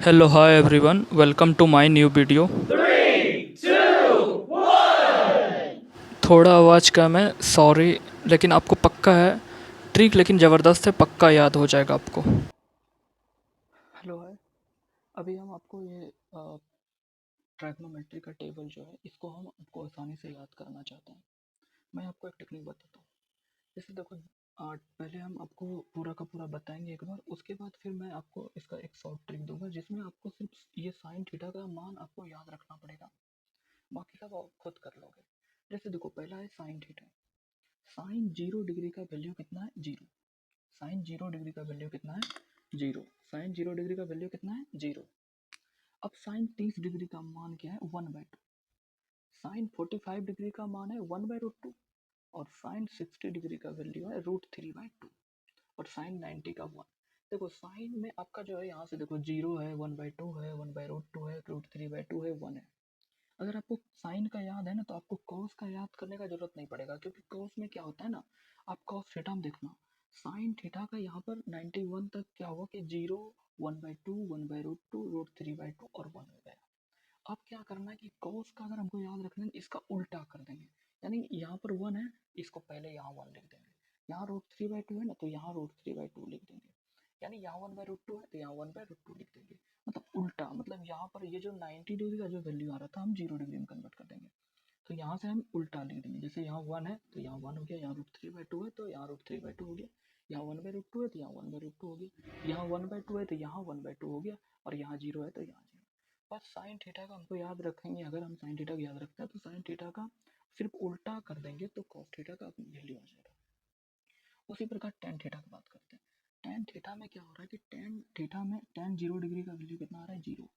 Hello, hi everyone. Welcome to my new video. थोड़ा आवाज़ कम है, सॉरी, लेकिन आपको पक्का है ट्रिक, लेकिन ज़बरदस्त है, पक्का याद हो जाएगा आपको। Hello hi. अभी हम आपको ये ट्रैग्नोमेट्री का टेबल जो है, इसको हम आपको आसानी से याद करना चाहते हैं। मैं आपको एक टेक्निक बताता हूँ। जैसे देखो, पहले हम आपको पूरा का पूरा बताएंगे एक बार, उसके बाद फिर मैं आपको इसका एक शॉर्ट ट्रिक दूंगा, जिसमें आपको सिर्फ ये साइन थीटा का मान आपको याद रखना पड़ेगा, बाकी सब आप खुद कर लोगे। जैसे देखो, पहला है साइन थीटा। साइन 0 डिग्री का वैल्यू कितना है? 0। साइन 0 डिग्री का वैल्यू कितना है? 0। साइन 0 डिग्री का वैल्यू कितना है? 0। अब साइन 30 डिग्री का मान क्या है? 1/2। साइन 45 डिग्री का मान है 1/√2। और साइन 60 डिग्री का वैल्यू है √3/2। और साइन 90 का 1। देखो, साइन में आपका जो है, यहाँ से देखो, 0 है, 1/2 है, 1/√2 है, √3/2 है, 1 है। अगर आपको साइन का याद है ना, तो आपको कॉस का याद करने का जरूरत नहीं पड़ेगा, क्योंकि कॉस में क्या होता है ना, आप कॉस थीटा में देखना, साइन थीटा का यहाँ पर 91 तक क्या हुआ कि 0, 1/2, 1/√2, √3/2 और 1 हो गया। अब क्या करना है कि कॉस का अगर हमको याद रखना है, इसका उल्टा कर देंगे। यानी यहाँ पर 1 है, इसको पहले यहाँ 1 लिख देंगे। यहाँ √3/2 है ना, तो यहाँ √3/2 लिख देंगे। यानी यहाँ 1/√2 है, तो यहाँ 1/√2 लिख देंगे। मतलब उल्टा, मतलब यहाँ पर ये जो 90 डिग्री का जो वैल्यू आ रहा था, हम 0 डिग्री में कन्वर्ट कर देंगे। तो यहाँ से हम उल्टा लिख देंगे। जैसे यहाँ 1 है, तो यहाँ 1 हो गया। यहाँ √3/2 है, तो यहाँ √3/2 हो गया। यहाँ 1/√2 है, तो यहाँ 1/√2 हो गया। यहाँ 1/2 है, तो यहाँ 1/2 हो गया। और यहाँ 0 है, तो यहाँ 0। बस साइन थीटा का हमको याद रखेंगे। अगर हम साइन थीटा को याद रखते हैं, तो साइन थीटा का सिर्फ उल्टा कर देंगे, तो कॉस थीटा का वैल्यू आ जाएगा। उसी प्रकार टेन थीटा की बात करते हैं। टेन थीटा में क्या हो रहा है कि टेन थीटा में टेन 0 डिग्री का वैल्यू कितना आ रहा है? 0।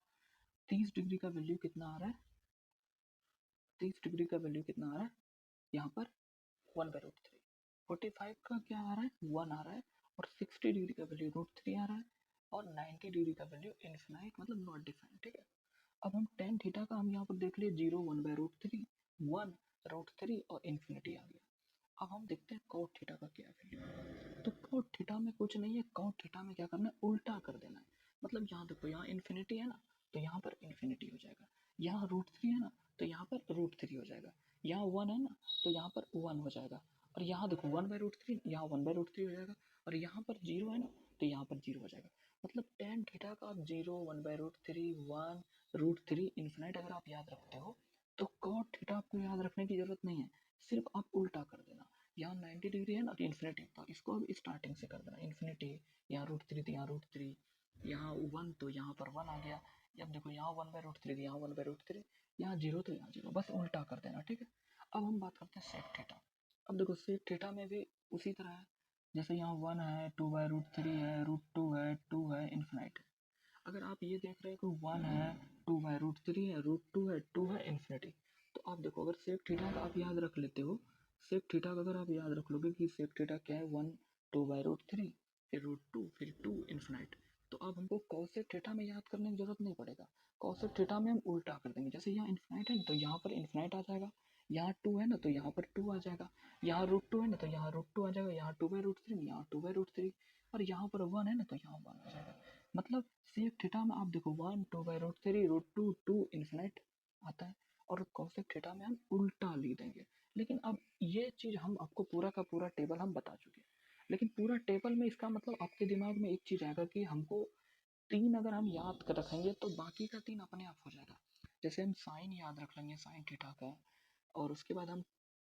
30 डिग्री का वैल्यू कितना आ रहा है? 30 डिग्री का वैल्यू कितना आ रहा है यहाँ पर? 1/√3। 45 का क्या आ रहा है? 1 आ रहा है। और 60 डिग्री का वैल्यू √3 आ रहा है। और 90 डिग्री का वैल्यू इन्फिनाइट, मतलब नॉट डिफाइंड। ठीक है। अब हम टेन थीटा का हम यहाँ पर देख लिए, 0, 1/√3, 1, √3 और इन्फिनिटी आ गया। अब हम देखते हैं कॉट थीटा का क्या वैल्यू है। तो कॉट थीटा में कुछ नहीं है, कॉट थीटा में क्या करना है? उल्टा कर देना है। मतलब यहाँ देखो, यहाँ इन्फिनिटी है ना, तो यहाँ पर इन्फिनिटी हो जाएगा। यहाँ √3 है ना, तो यहाँ पर √3 हो जाएगा। यहाँ 1 है ना, तो यहाँ पर 1 हो जाएगा। और यहाँ देखो 1/√3, यहाँ 1/√3 हो जाएगा। और यहाँ पर 0 है ना, तो यहाँ पर 0 हो जाएगा। मतलब टेन थीटा का आप 0, 1/√3, 1, √3, इन्फिनाइट अगर आप याद रखते हो, तो कॉट थीटा आपको याद रखने की जरूरत नहीं है। सिर्फ आप उल्टा कर देना। यहाँ 90 डिग्री है ना, तो इन्फिनिटी, तो इसको अब स्टार्टिंग से कर देना। इन्फिनिटी, यहाँ √3, तो यहाँ √3, यहाँ 1, तो यहाँ पर 1 आ गया। अब देखो, यहाँ 1/√3, यहाँ 1/√3, यहाँ 0, तो यहाँ 0, बस उल्टा कर देना। ठीक है। अब हम बात करते हैं सेक थीटा। अब देखो, सेक थीटा में भी उसी तरह है। जैसे यहाँ 1 है, 2/√3 है, √2 है, 2 है, इन्फिनाइट है। अगर आप ये देख रहे हो कि 1 है, 2/√3 है, √2 है, 2 है, इन्फिनिटी, तो आप देखो, अगर सेक थीटा का आप याद रख लेते हो, सेक थीटा का अगर आप याद रख लोगे कि सेक थीटा क्या है, 1, 2/√3, फिर √2, फिर 2, इन्फिनाइट, तो अब हमको कॉसेक थीटा में याद करने की जरूरत नहीं पड़ेगा। कॉसेक थीटा में हम उल्टा कर देंगे। जैसे यहाँ इन्फिनाइट है ना, तो यहाँ पर इन्फिनाइट आ जाएगा। यहाँ 2 है ना, तो यहाँ पर 2 आ जाएगा। यहाँ √2 है ना, तो यहाँ √2 आ जाएगा। यहाँ 2/√3, यहाँ 2/√3। और यहाँ पर 1 है ना, तो यहाँ 1 आ जाएगा। मतलब सेक थीटा में आप देखो, 1, 2/√3, √2, 2, इन्फिनाइट आता है। और कॉसेक थीटा में हम उल्टा लिख देंगे। लेकिन अब ये चीज़ हम आपको पूरा का पूरा टेबल हम बता चुके हैं। लेकिन पूरा टेबल में इसका मतलब आपके दिमाग में एक चीज़ आएगा कि हमको 3 अगर हम याद कर रखेंगे, तो बाकी का 3 अपने आप हो जाएगा। जैसे हम साइन याद रख लेंगे, साइन थीटा का, और उसके बाद हम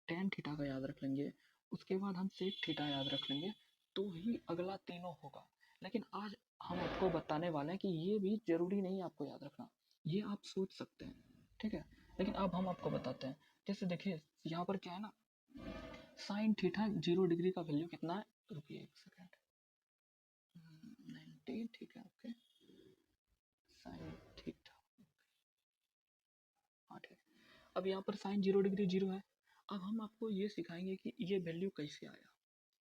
टेन थीटा का याद रख लेंगे, उसके बाद हम सेक थीटा याद रख लेंगे, तो ही अगला तीनों होगा। लेकिन आज हम आपको बताने वाले हैं कि ये भी जरूरी नहीं है आपको याद रखना, ये आप सोच सकते हैं। ठीक है। लेकिन अब हम आपको बताते हैं। जैसे देखिए, यहाँ पर क्या है ना, साइन थीटा 0 डिग्री का वैल्यू कितना है? रुकिए एक सेकेंड। 90, ठीक है, ओके। साइन थीटा, हाँ ठीक है। अब यहाँ पर साइन 0 डिग्री 0 है। अब हम आपको ये सिखाएंगे कि ये वैल्यू कैसे आया।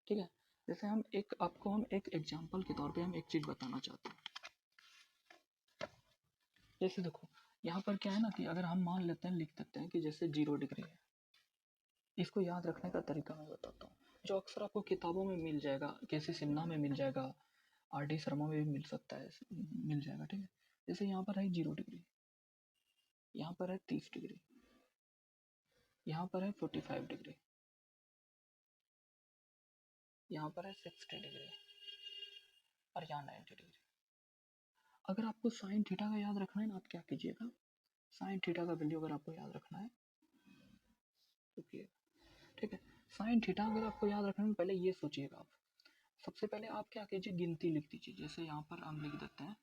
ठीक है। जैसे हम एक एग्जांपल के तौर पे हम एक चीज़ बताना चाहते हैं। जैसे देखो, यहाँ पर क्या है ना कि अगर हम मान लेते हैं, लिख देते हैं कि जैसे 0 डिग्री है। इसको याद रखने का तरीका मैं बताता हूँ, जो अक्सर आपको किताबों में मिल जाएगा, कैसे सिन्हा में मिल जाएगा, आर डी शर्मा में भी मिल सकता है, मिल जाएगा। ठीक है। जैसे यहाँ पर है 0 डिग्री, यहाँ पर है 30 डिग्री, यहाँ पर है 45 डिग्री, यहाँ पर है 60 डिग्री और यहाँ 90 डिग्री। अगर आपको साइन थीटा का याद रखना है ना, आप क्या कीजिएगा, साइन थीटा का वैल्यू अगर आपको याद रखना है तो ठीक है। साइन थीटा अगर आपको याद रखना है, पहले ये सोचिएगा आप, सबसे पहले आप क्या कीजिए, गिनती लिख दीजिए। जैसे यहाँ पर हम लिख देते हैं,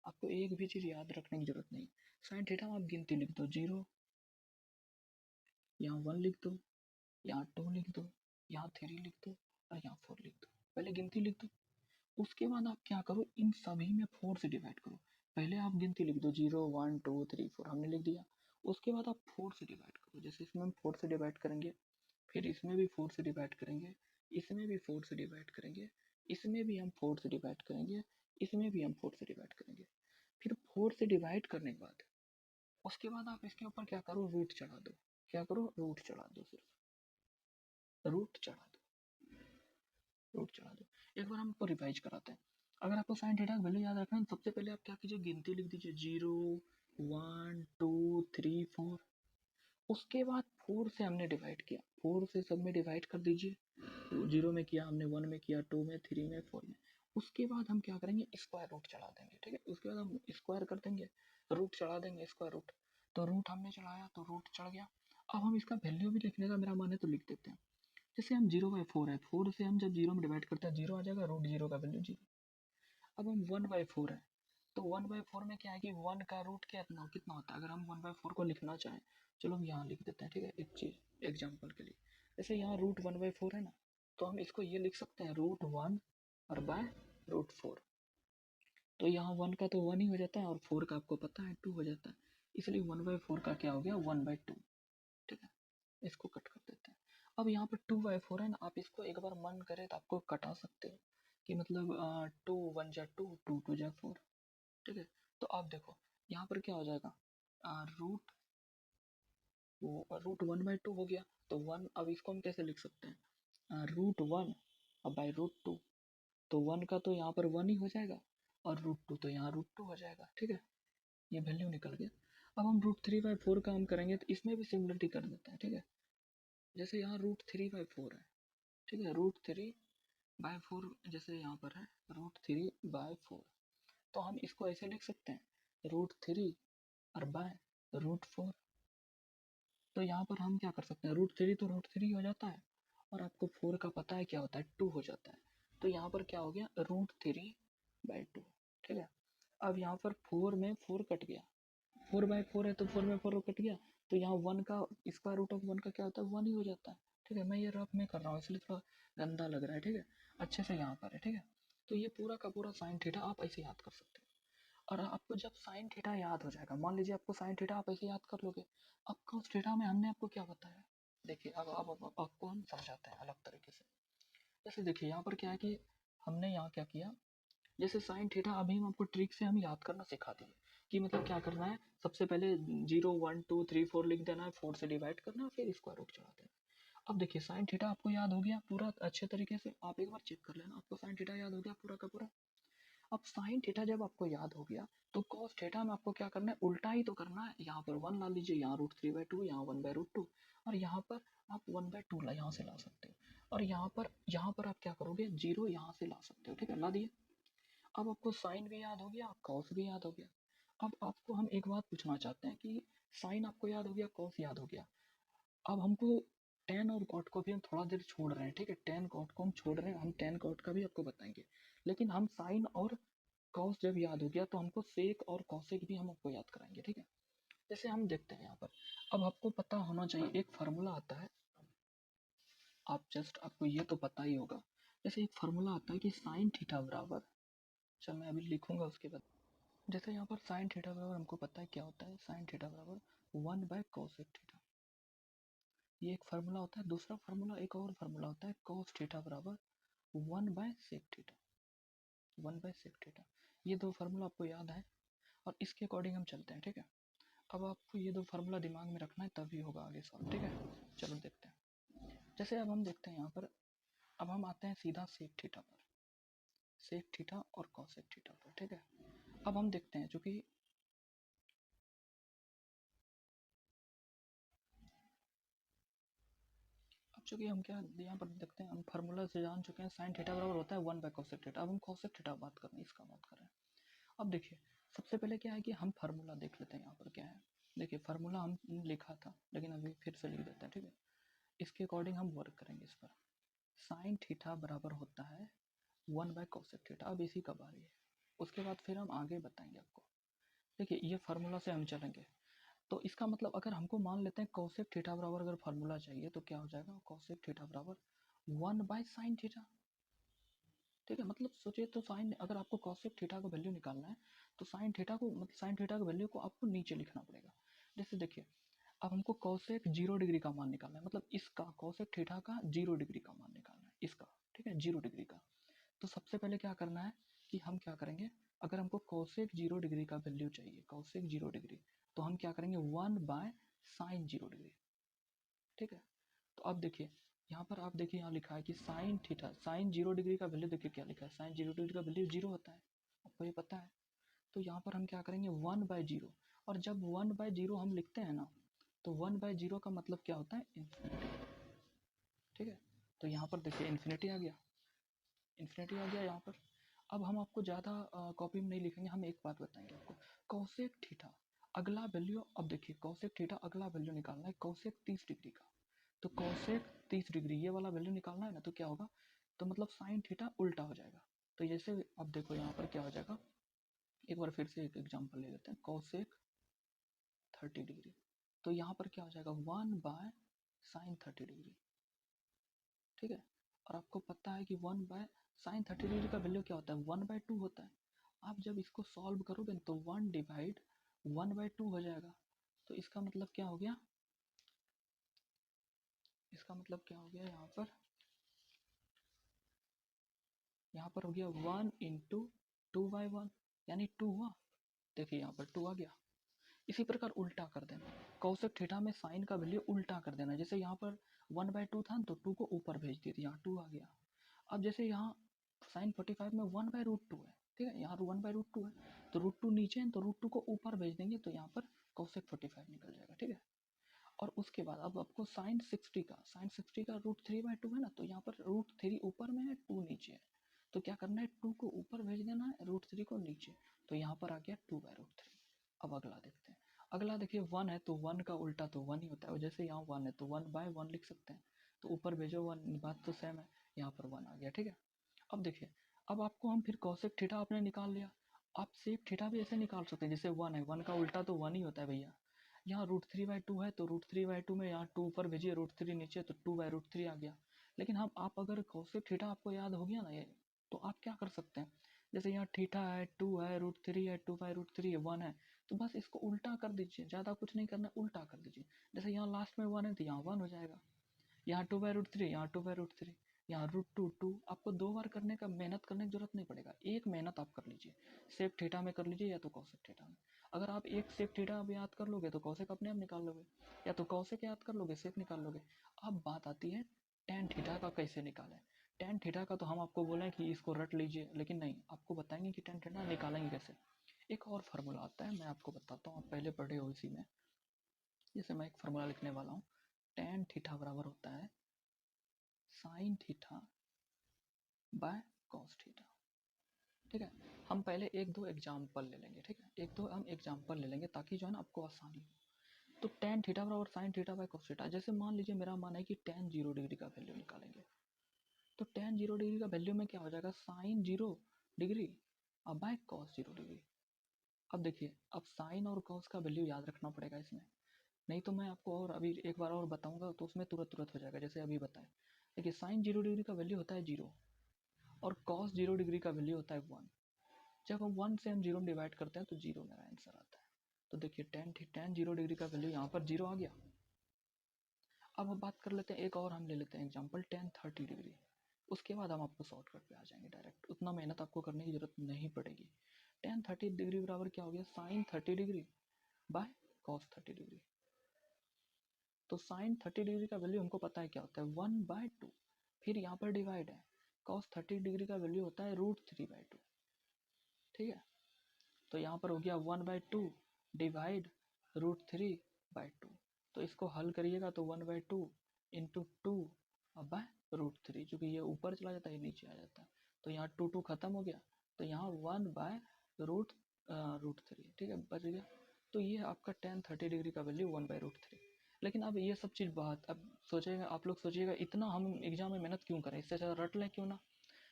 आपको एक भी चीज़ याद रखने की जरूरत नहीं। साइन थीटा में आप गिनती लिख दो, 0, यहाँ 1 लिख दो, यहाँ 2 लिख दो, यहाँ 3 लिख दो और यहाँ 4 लिख दो। पहले गिनती लिख दो, उसके बाद आप क्या करो, इन सभी में 4 से डिवाइड करो। पहले आप गिनती लिख दो, 0 1 2 3 4 हमने लिख दिया। उसके बाद आप 4 से डिवाइड करो। जैसे इसमें हम 4 से डिवाइड करेंगे, फिर इसमें भी 4 से डिवाइड करेंगे, इसमें भी 4 से डिवाइड करेंगे, इसमें भी हम 4 से डिवाइड करेंगे, इसमें भी हम 4 से डिवाइड करेंगे। फिर 4 से डिवाइड करने के बाद उसके बाद आप इसके ऊपर क्या करो, रूट चढ़ा दो। क्या करो, रूट चढ़ा दो, सिर्फ रूट चढ़ा दो, रूट चढ़ा दो। एक बार हमको रिवाइज कराते हैं। अगर आपको साइन थीटा का वैल्यू याद रखना है, सबसे पहले आप क्या कीजिए, गिनती लिख दीजिए, 0 1 2 3 4। उसके बाद 4 से हमने डिवाइड किया, 4 से सब में डिवाइड कर दीजिए। 0 में किया हमने, 1 में किया, 2 में, 3 में, 4 में। उसके बाद हम क्या करेंगे, स्क्वायर रूट चढ़ा देंगे। ठीक है, उसके बाद हम स्क्वायर कर देंगे, रूट चढ़ा देंगे, स्क्वायर रूट। तो रूट हमने चढ़ाया तो रूट चढ़ गया। अब हम इसका वैल्यू भी लिखने का मेरा मन है तो लिख देते हैं। जैसे हम 0/4 है, 4 से हम जब 0 में डिवाइड करते हैं 0 आ जाएगा, रूट 0 का वैल्यू 0। अब हम 1/4 है, तो 1/4 में क्या है कि 1 का रूट कितना कितना होता है। अगर हम 1/4 को लिखना चाहें, चलो हम यहाँ लिख देते हैं। ठीक है, एक चीज़ एग्जाम्पल के लिए, जैसे यहाँ रूट 1/4 है ना, तो हम इसको ये लिख सकते हैं, रूट 1 और बाय रूट 4। तो यहाँ 1 का तो 1 ही हो जाता है और 4 का आपको पता है 2 हो जाता है, इसलिए 1/4 का क्या हो गया, 1/2। ठीक है, इसको कट कर देते हैं। अब यहाँ पर 2/4 है ना, आप इसको एक बार मन करे तो आपको कटा सकते हो कि मतलब 2 1 जा 2, 2 2 जा 4। ठीक है, तो आप देखो यहाँ पर क्या हो जाएगा, रूट रूट 1/2 हो गया। तो 1, अब इसको हम कैसे लिख सकते हैं, रूट 1 और बाई रूट 2। तो 1 का तो यहाँ पर 1 ही हो जाएगा और रूट 2 तो यहाँ रूट 2 हो जाएगा। ठीक है, ये वैल्यू निकल गया। अब हम रूट 3/4 का हम करेंगे तो इसमें भी सिमिलरिटी कर देते हैं। ठीक है, जैसे यहाँ रूट 3/4 है, ठीक है, रूट 3/4 जैसे यहाँ पर है रूट 3/4, तो हम इसको ऐसे लिख सकते हैं, रूट 3 और बाय रूट 4। तो यहाँ पर हम क्या कर सकते हैं, रूट 3 तो रूट 3 हो जाता है और आपको 4 का पता है क्या होता है, 2 हो जाता है। तो यहाँ पर क्या हो गया, रूट 3/2। ठीक है, अब यहाँ पर 4 में 4 कट गया, 4/4 है तो 4 में 4 कट गया, तो यहाँ 1 का स्क्वायर रूट ऑफ 1 का क्या होता है, 1 ही हो जाता है। ठीक है, मैं ये रफ में कर रहा हूँ इसलिए थोड़ा गंदा लग रहा है। ठीक है, अच्छे से यहाँ पर है। ठीक है, तो ये पूरा का पूरा साइन थीटा आप ऐसे याद कर सकते हो। और आपको जब साइन थीटा याद हो जाएगा, मान लीजिए आपको साइन थीटा आप ऐसे याद कर लोगे, अब cos थीटा में हमने आपको क्या बताया, देखिए अब आपको हम समझाते हैं अलग तरीके से। जैसे देखिए यहाँ पर क्या है कि हमने यहाँ क्या किया, जैसे साइन थीटा अभी हम आपको ट्रिक से हम याद करना सिखा दिए कि मतलब क्या करना है, सबसे पहले 0 1 2 3 4 लिख देना है, 4 से डिवाइड करना है, फिर स्क्वायर रूट चढ़ा देना है। अब देखिए साइन थीटा आपको याद हो गया पूरा अच्छे तरीके से, आप एक बार चेक कर लेना, आपको साइन थीटा याद हो गया पूरा का पूरा। अब साइन थीटा जब आपको याद हो गया तो कॉस थीटा में आपको क्या करना है, उल्टा ही तो करना है। यहाँ पर 1 ला लीजिए, यहाँ रूट 3/2, यहाँ 1/√2 और यहाँ पर आप 1/2 ला यहाँ से ला सकते हो। और यहाँ पर आप क्या करोगे, 0 यहाँ से ला सकते हो। ठीक है, ला दिए। अब आपको साइन भी याद हो गया, कॉस भी याद हो गया। अब आपको हम एक बात पूछना चाहते हैं कि साइन आपको याद हो गया, कॉस याद हो गया, अब हमको टेन और कॉट को भी हम थोड़ा देर छोड़ रहे हैं। ठीक है, टेन कॉट को हम छोड़ रहे हैं, हम टेन कॉट का भी आपको बताएंगे, लेकिन हम साइन और कॉस जब याद हो गया तो हमको सेक और कॉसेक भी हम आपको याद कराएंगे। ठीक है, जैसे हम देखते हैं यहाँ पर, अब आपको पता होना चाहिए एक फार्मूला आता है, आप जस्ट आपको ये तो पता ही होगा। जैसे एक फार्मूला आता है कि साइन थीटा बराबर, चल मैं अभी लिखूंगा उसके बाद। जैसे यहाँ पर साइन थीटा बराबर हमको पता है क्या होता है, साइन थीटा बराबर 1/cosec थीटा, ये एक फार्मूला होता है। दूसरा फार्मूला, एक और फार्मूला होता है, cos थीटा बराबर 1/sec थीटा, 1/sec थीटा। ये दो फार्मूला आपको याद है और इसके अकॉर्डिंग हम चलते हैं। ठीक है, अब आपको ये दो फार्मूला दिमाग में रखना है तभी होगा आगे सॉल्व। ठीक है, चलो देखते हैं। जैसे अब हम देखते हैं यहाँ पर, अब हम आते हैं सीधा सेक थीटा पर, सेक थीटा और कॉसेक थीटा पर। ठीक है, अब हम देखते हैं, चूंकि हम क्या यहाँ पर देखते हैं, हम फार्मूला से जान चुके हैं साइन थीटा बराबर होता है 1/cosec थीटा। अब हम cosec थीटा बात कर रहे हैं, इसका बात कर रहे हैं। अब देखिए सबसे पहले क्या है कि हम फार्मूला देख लेते हैं। यहाँ पर क्या है, देखिए फार्मूला हम लिखा था लेकिन अभी फिर से लिख देते हैं, ठीक है। इसके अकॉर्डिंग हम वर्क करेंगे इस पर। साइन थीटा बराबर होता है 1/cosec थीटा। अब इसी का बारी है, उसके बाद फिर हम आगे बताएंगे आपको। देखिए ये फार्मूला से हम चलेंगे, तो इसका मतलब अगर हमको मान लेते हैं cosec थीटा बराबर अगर फार्मूला चाहिए तो क्या हो जाएगा, cosec थीटा बराबर 1/sin थीटा। ठीक है, मतलब सोचिए तो साइन, अगर आपको cosec थीटा का वैल्यू निकालना है तो साइन थीटा को, मतलब साइन थीटा का वैल्यू को आपको नीचे लिखना पड़ेगा। जैसे देखिए अब हमको cosec 0 डिग्री का मान निकालना है, मतलब इसका cosec थीटा का 0 डिग्री का मान निकालना है इसका, ठीक है, 0 डिग्री का। तो सबसे पहले क्या करना है कि हम क्या करेंगे, अगर हमको cosec 0 डिग्री का वैल्यू चाहिए, cosec 0 डिग्री, तो हम क्या करेंगे 1/sin 0 डिग्री। ठीक है, तो अब देखिए यहाँ पर आप देखिए, यहाँ लिखा है कि साइन थीटा, साइन 0 डिग्री का वैल्यू देखिए क्या लिखा है, साइन 0 डिग्री का वैल्यू 0 होता है, आपको ये पता है। तो यहाँ पर हम क्या करेंगे 1/0, और जब 1/0 हम लिखते हैं ना, तो 1/0 का मतलब क्या होता है, इन्फिनिटी। ठीक है, तो यहाँ पर देखिए इन्फिनिटी आ गया, इन्फिनिटी आ गया यहाँ पर। अब हम आपको ज़्यादा कॉपी में नहीं लिखेंगे, हम एक बात बताएंगे आपको, कौसेक थीटा अगला वैल्यू, अब देखिए कौसेक थीटा अगला वैल्यू निकालना है कौसेक 30 डिग्री का। तो कौसेक 30 डिग्री ये वाला वैल्यू निकालना है ना, तो क्या होगा, तो मतलब साइन थीटा उल्टा हो जाएगा। तो जैसे अब देखो यहाँ पर क्या हो जाएगा, एक बार फिर से एक एग्जाम्पल ले लेते हैं, कौसेक 30 डिग्री, तो यहाँ पर क्या हो जाएगा 1/sin 30 डिग्री। ठीक है, और आपको पता है कि 1/sin 30 डिग्री का वैल्यू क्या होता है, 1/2 होता है। आप जब इसको सॉल्व करोगे तो 1/1/2 हो जाएगा। तो इसका मतलब क्या हो गया, इसका मतलब क्या हो गया, यहाँ पर हो गया 1/2/1, यानी 2 हुआ। देखिए यहाँ पर 2 आ गया। इसी प्रकार उल्टा कर देना, कौशिक थीटा में साइन का वैल्यू उल्टा कर देना। जैसे यहाँ पर 1/2 था तो 2 को ऊपर भेज दिए, यहाँ 2 आ गया। अब जैसे यहाँ साइन 45 में 1/√2 है, ठीक है, यहाँ 1/√2 है, तो √2 नीचे है तो √2 को ऊपर भेज देंगे, तो यहाँ पर कौशिक 45 निकल जाएगा। ठीक है, और उसके बाद अब आपको साइन 60 का √3/2 है ना, तो यहाँ पर √3 ऊपर में है, 2 नीचे है, तो क्या करना है 2 को ऊपर भेज देना है, √3 को नीचे, तो यहाँ पर आ गया 2/√3। अब अगला देखते हैं, अगला देखिए 1 है तो 1 का उल्टा तो 1 ही होता है, और जैसे यहाँ 1 है तो 1/1 लिख सकते हैं, तो ऊपर भेजो 1, बात तो सेम है, यहाँ पर 1 आ गया। ठीक है, अब देखिए, अब आपको हम फिर कौशिक थीटा आपने निकाल लिया, आप सेक थीटा भी ऐसे निकाल सकते हैं, जैसे 1 है, 1 का उल्टा तो 1 ही होता है भैया। यहाँ √3/2 है तो √3/2 में यहाँ 2 ऊपर भेजिए, √3 नीचे, तो 2/√3 आ गया। लेकिन हम आप अगर कौशिक थीटा आपको याद हो गया ना ये, तो आप क्या कर सकते हैं, जैसे यहाँ थीटा है, 2 है, √3 है, 2/√3 है, 1 है, तो बस इसको उल्टा कर दीजिए, ज़्यादा कुछ नहीं करना, उल्टा कर दीजिए। जैसे यहाँ लास्ट में 1 है तो यहाँ 1 हो जाएगा, यहाँ 2/√3, यहाँ 2/√3, यहाँ √2 आपको 2 बार करने का, मेहनत करने की जरूरत नहीं पड़ेगा, एक मेहनत आप कर लीजिए, सेक थीटा में कर लीजिए या तो कौशिक थीटा में। अगर आप एक सेक थीटा अब याद कर लोगे तो कौशिक अपने आप निकाल लोगे, या तो कौशिक याद कर लोगे सेक निकाल लोगे। अब बात आती है टेन थीटा का कैसे निकालें। टेन थीटा का तो हम आपको बोले कि इसको रट लीजिए, लेकिन नहीं, आपको बताएंगे कि टेन थीटा निकालेंगे कैसे। एक और फार्मूला आता है, मैं आपको बताता हूँ, आप पहले पढ़े हो इसी में। जैसे मैं एक फार्मूला लिखने वाला हूँ, टेन थीटा बराबर होता है sine theta by cos theta. ठीक है, हम पहले एक दो एग्जाम्पल ले लेंगे, ठीक है, एक दो हम एग्जाम्पल ले लेंगे ताकि जो है ना आपको आसानी हो। तो टेन थीटा बराबर sine theta by cos theta, जैसे मान लीजिए मेरा मान है कि टेन 0 डिग्री का वैल्यू निकालेंगे, तो टेन 0 डिग्री का वैल्यू में क्या हो जाएगा, साइन 0 डिग्री अब बाय कॉस 0 डिग्री। अब देखिए, अब साइन और कॉस का वैल्यू याद रखना पड़ेगा इसमें, नहीं तो मैं आपको और अभी एक बार और बताऊंगा तो उसमें तुरंत तुरंत हो जाएगा। जैसे अभी बताएं, देखिए साइन 0 डिग्री का वैल्यू होता है 0, और कॉस 0 डिग्री का वैल्यू होता है 1। जब हम 1 से हम 0 डिवाइड करते हैं तो 0 मेरा आंसर आता है। तो देखिए टेन 0 डिग्री का वैल्यू यहाँ पर 0 आ गया। अब हम बात कर लेते हैं, एक और हम ले लेते हैं एग्जाम्पल टेन 30 डिग्री, उसके बाद हम आपको शॉर्टकट पे आ जाएंगे डायरेक्ट, उतना मेहनत आपको करने की जरूरत नहीं पड़ेगी। टेन 30 डिग्री बराबर क्या हो गया, sine 30 degree by cos 30 degree. तो साइन 30 डिग्री का वैल्यू हमको पता है क्या होता है, 1/2, फिर यहाँ पर डिवाइड है, कॉस 30 डिग्री का वैल्यू होता है √3/2। ठीक है, तो यहाँ पर हो गया 1/2 डिवाइड √3/2। तो इसको हल करिएगा तो 1/2 इंटू 2 बाय √3, चूँकि ये ऊपर चला जाता है ये नीचे आ जाता है, तो यहाँ 2 खत्म हो गया, तो यहाँ 1/√3, ठीक है, बच गया। तो ये आपका tan 30 डिग्री का वैल्यू 1/√3। लेकिन अब ये सब चीज़ बात, अब सोचेगा आप लोग, सोचिएगा इतना हम एग्जाम में मेहनत क्यों करें, इससे ज़्यादा रट लें क्यों ना।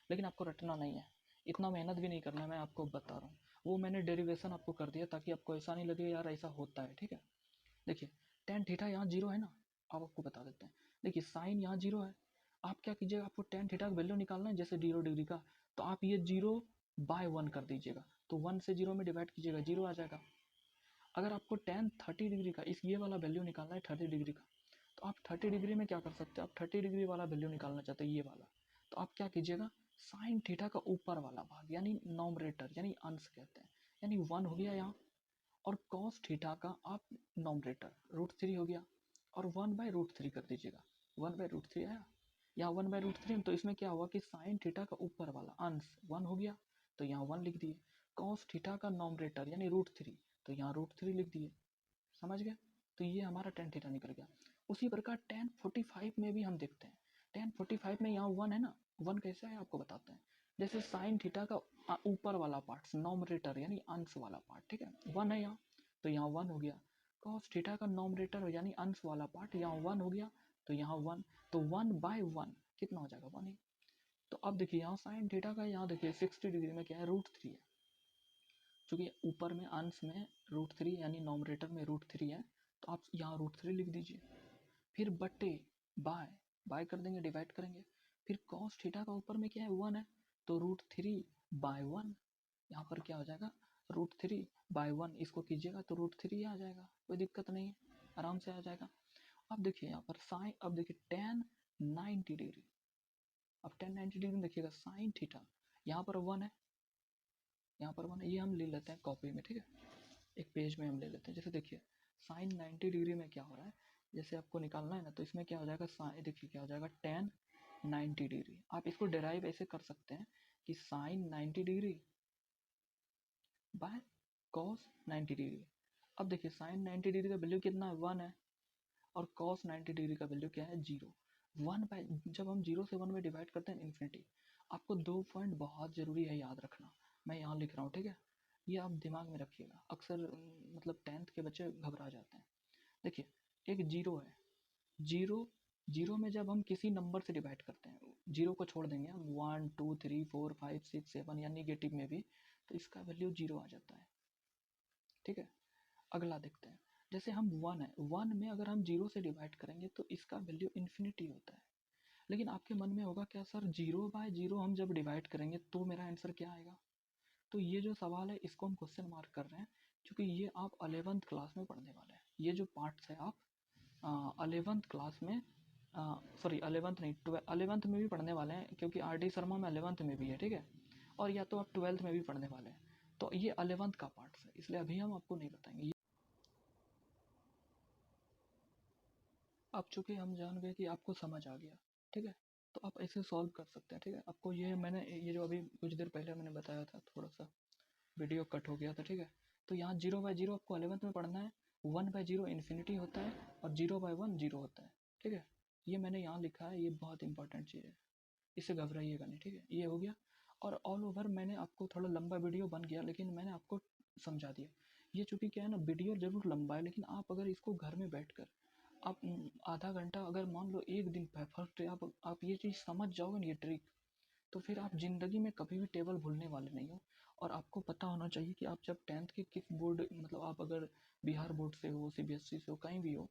लेकिन आपको रटना नहीं है, इतना मेहनत भी नहीं करना है, मैं आपको बता रहा हूँ। वो मैंने डेरिवेशन आपको कर दिया ताकि आपको ऐसा नहीं लगे यार ऐसा होता है, ठीक है। देखिए tan थीटा यहाँ 0 है ना, अब आपको बता देते हैं। देखिए साइन यहाँ 0 है, आप क्या कीजिएगा, आपको tan थीटा का वैल्यू निकालना है जैसे 0 डिग्री का, तो आप ये 0/1 कर दीजिएगा, तो 1 से 0 में डिवाइड कीजिएगा, 0 आ जाएगा। अगर आपको tan 30 डिग्री का इस ये वाला वैल्यू निकालना है 30 डिग्री का, तो आप 30 डिग्री में क्या कर सकते हैं, आप 30 डिग्री वाला वैल्यू निकालना चाहते हैं ये वाला, तो आप क्या कीजिएगा, साइन थीटा का ऊपर वाला भाग यानी नॉमरेटर यानी अंश कहते हैं, यानी 1 हो गया यहाँ, और कॉस थीटा का आप नॉमरेटर √3 हो गया, और 1/√3 कर दीजिएगा, 1/√3 आया, यहाँ 1/√3, तो इसमें क्या हुआ कि साइन थीटा का ऊपर वाला अंश 1 हो गया, तो यहाँ 1 लिख दिए। कॉस थीटा का नॉमरेटर यानी √3, तो यहाँ √3 लिख दिए, समझ गए। तो ये हमारा tan थीटा निकल गया। उसी प्रकार tan 45 में भी हम देखते हैं, tan 45 में यहाँ 1 है ना, 1 कैसे है आपको बताते हैं। जैसे साइन थीटा का ऊपर वाला पार्ट नॉमरेटर यानी अंश वाला पार्ट, ठीक है, 1 है यहाँ, तो यहाँ 1 हो गया। कॉस थीटा का नॉमरेटर यानी अंश वाला पार्ट यहाँ 1 हो गया, तो यहाँ 1, तो 1/1 कितना हो जाएगा, 1 ही। तो अब देखिए यहाँ साइन थीटा का, यहाँ देखिए 60 डिग्री में क्या है, √3 है, चूँकि ऊपर में अंश में √3 यानी नॉमरेटर में √3 है, तो आप यहाँ √3 लिख दीजिए, फिर बटे बाय कर देंगे, डिवाइड करेंगे, फिर कॉस थीटा का ऊपर में क्या है, 1 है, तो √3/1, यहाँ पर क्या हो जाएगा, √3/1, इसको कीजिएगा तो √3 आ जाएगा, कोई दिक्कत नहीं है, आराम से आ जाएगा। अब देखिए यहाँ पर साइन, अब देखिए tan 90 डिग्री, अब tan 90 डिग्री में देखिएगा साइन थीटा, यहाँ पर 1 है, यहाँ पर 1 है, ये हम ले लेते हैं कॉपी में, ठीक है, एक पेज में हम ले लेते हैं। जैसे देखिए साइन 90 डिग्री में क्या हो रहा है, जैसे आपको निकालना है ना, तो इसमें क्या हो जाएगा, देखिए क्या हो जाएगा, tan 90 डिग्री, आप इसको डेराइव ऐसे कर सकते हैं कि sine 90 degree by cos 90 degree. अब देखिए साइन 90 डिग्री का वैल्यू कितना है, 1 है, और कॉस 90 डिग्री का वैल्यू क्या है, 0। 1 बाय, जब हम 0 से 1 में डिवाइड करते हैं इन्फिनिटी, आपको 2 पॉइंट बहुत ज़रूरी है याद रखना, मैं यहाँ लिख रहा हूँ, ठीक है, ये आप दिमाग में रखिएगा, अक्सर मतलब 10th के बच्चे घबरा जाते हैं। देखिए एक 0 है, जीरो में जब हम किसी नंबर से डिवाइड करते हैं, 0 को छोड़ देंगे हम, 1 2 3 4 5 6 7 या निगेटिव में भी, तो इसका वैल्यू 0 आ जाता है, ठीक है। अगला देखते हैं, जैसे हम 1 है, 1 में अगर हम 0 से डिवाइड करेंगे तो इसका वैल्यू इन्फिनिटी होता है। लेकिन आपके मन में होगा क्या सर, 0/0 हम जब डिवाइड करेंगे तो मेरा आंसर क्या आएगा। तो ये जो सवाल है इसको हम क्वेश्चन मार्क कर रहे हैं, क्योंकि ये आप 11th क्लास में पढ़ने वाले हैं, ये जो पार्ट्स है आप 11th क्लास में, सॉरी 11th नहीं, 11th में भी पढ़ने वाले हैं, क्योंकि RD शर्मा में 11th में भी है, ठीक है, और या तो आप 12th में भी पढ़ने वाले हैं, तो ये 11th का पार्ट्स है, इसलिए अभी हम आपको नहीं बताएंगे। अब चूंकि हम जान गए कि आपको समझ आ गया, ठीक है, तो आप ऐसे सॉल्व कर सकते हैं, ठीक है। आपको ये मैंने ये जो अभी कुछ देर पहले मैंने बताया था, थोड़ा सा वीडियो कट हो गया था, ठीक है। तो यहाँ 0/0 आपको 11th में पढ़ना है, 1/0 इन्फिनिटी होता है, और 0/1 0 होता है, ठीक है। ये मैंने यहाँ लिखा है, ये बहुत इंपॉर्टेंट चीज़ है, इससे घबराइएगा नहीं, ठीक है, ये हो गया। और ऑल ओवर मैंने आपको, थोड़ा लंबा वीडियो बन गया लेकिन मैंने आपको समझा दिया। ये चूँकि क्या है ना, वीडियो ज़रूर लंबा है, लेकिन आप अगर इसको घर में बैठ कर आप आधा घंटा, अगर मान लो एक दिन फर्स्ट डे आप ये चीज़ समझ जाओगे ना, ये ट्रिक, तो फिर आप ज़िंदगी में कभी भी टेबल भूलने वाले नहीं हो। और आपको पता होना चाहिए कि आप जब 10th के किस बोर्ड, मतलब आप अगर बिहार बोर्ड से हो, CBSE से हो, कहीं भी हो,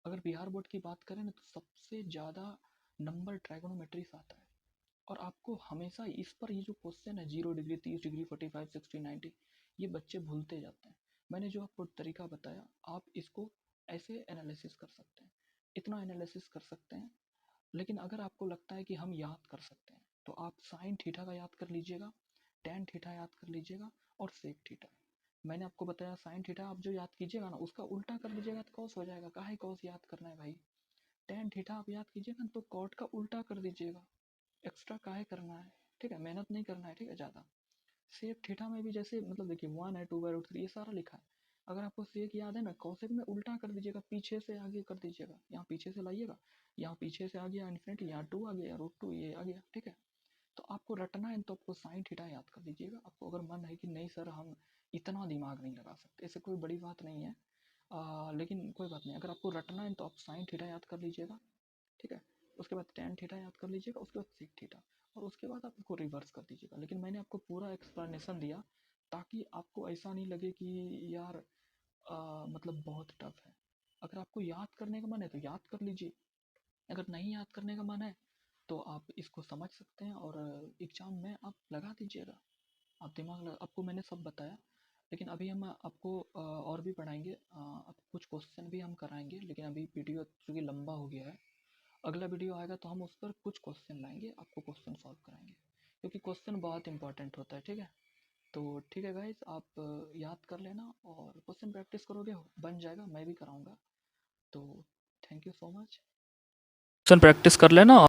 अगर बिहार बोर्ड की बात करें ना, तो सबसे ज़्यादा नंबर ट्राइगोनोमेट्री से आता है। और आपको हमेशा इस पर, ये जो क्वेश्चन है 0 डिग्री, 30 डिग्री, 45 60 90, ये बच्चे भूलते जाते हैं। मैंने जो आपको तरीका बताया, आप इसको ऐसे एनालिसिस कर सकते हैं, इतना एनालिसिस कर सकते हैं। लेकिन अगर आपको लगता है कि हम याद कर सकते हैं, तो आप साइन थीटा का याद कर लीजिएगा, टैन थीटा याद कर लीजिएगा, और सेक थीटा। मैंने आपको बताया साइन थीटा आप जो याद कीजिएगा ना, उसका उल्टा कर लीजिएगा तो कॉस हो जाएगा। काहे कॉस याद करना है भाई, टैन थीटा आप याद कीजिएगा तो कॉट का उल्टा कर दीजिएगा, एक्स्ट्रा काहे करना है, ठीक है, मेहनत नहीं करना है, ठीक है ज़्यादा। सेक थीटा में भी जैसे मतलब देखिए 1 है 2 है √3 ये सारा लिखा है। अगर आपको सेक याद है ना, कॉसेक में उल्टा कर दीजिएगा, पीछे से आगे कर दीजिएगा, यहाँ पीछे से लाइएगा, यहाँ पीछे से आ गया इन्फिनिटी, यहाँ 2 आ गया, √2 ये आ गया, ठीक है। तो आपको रटना है तो आपको साइन थीटा याद कर लीजिएगा। आपको अगर मन है कि नहीं सर हम इतना दिमाग नहीं लगा सकते, ऐसे कोई बड़ी बात नहीं है, लेकिन कोई बात नहीं, अगर आपको रटना है तो आप साइन थीटा याद कर लीजिएगा, ठीक है। उसके बाद टेन थीटा याद कर लीजिएगा, उसके बाद सेक थीटा, और उसके बाद आप इसको रिवर्स कर दीजिएगा। लेकिन मैंने आपको पूरा एक्सप्लेनेशन दिया ताकि आपको ऐसा नहीं लगे कि यार मतलब बहुत टफ है। अगर आपको याद करने का मन है तो याद कर लीजिए, अगर नहीं याद करने का मन है तो आप इसको समझ सकते हैं और एग्ज़ाम में आप लगा दीजिएगा। आप आपको मैंने सब बताया, लेकिन अभी हम आपको और भी पढ़ाएंगे, अब कुछ क्वेश्चन भी हम कराएंगे, लेकिन अभी वीडियो चूँकि लंबा हो गया है, अगला वीडियो आएगा तो हम उस पर कुछ क्वेश्चन लाएंगे, आपको क्वेश्चन सॉल्व कराएंगे, क्योंकि क्वेश्चन बहुत इंपॉर्टेंट होता है, ठीक है। तो ठीक है गाइज, आप याद कर लेना और क्वेश्चन प्रैक्टिस करोगे बन जाएगा, मैं भी कराऊंगा। तो thank you so much, question practice कर लेना।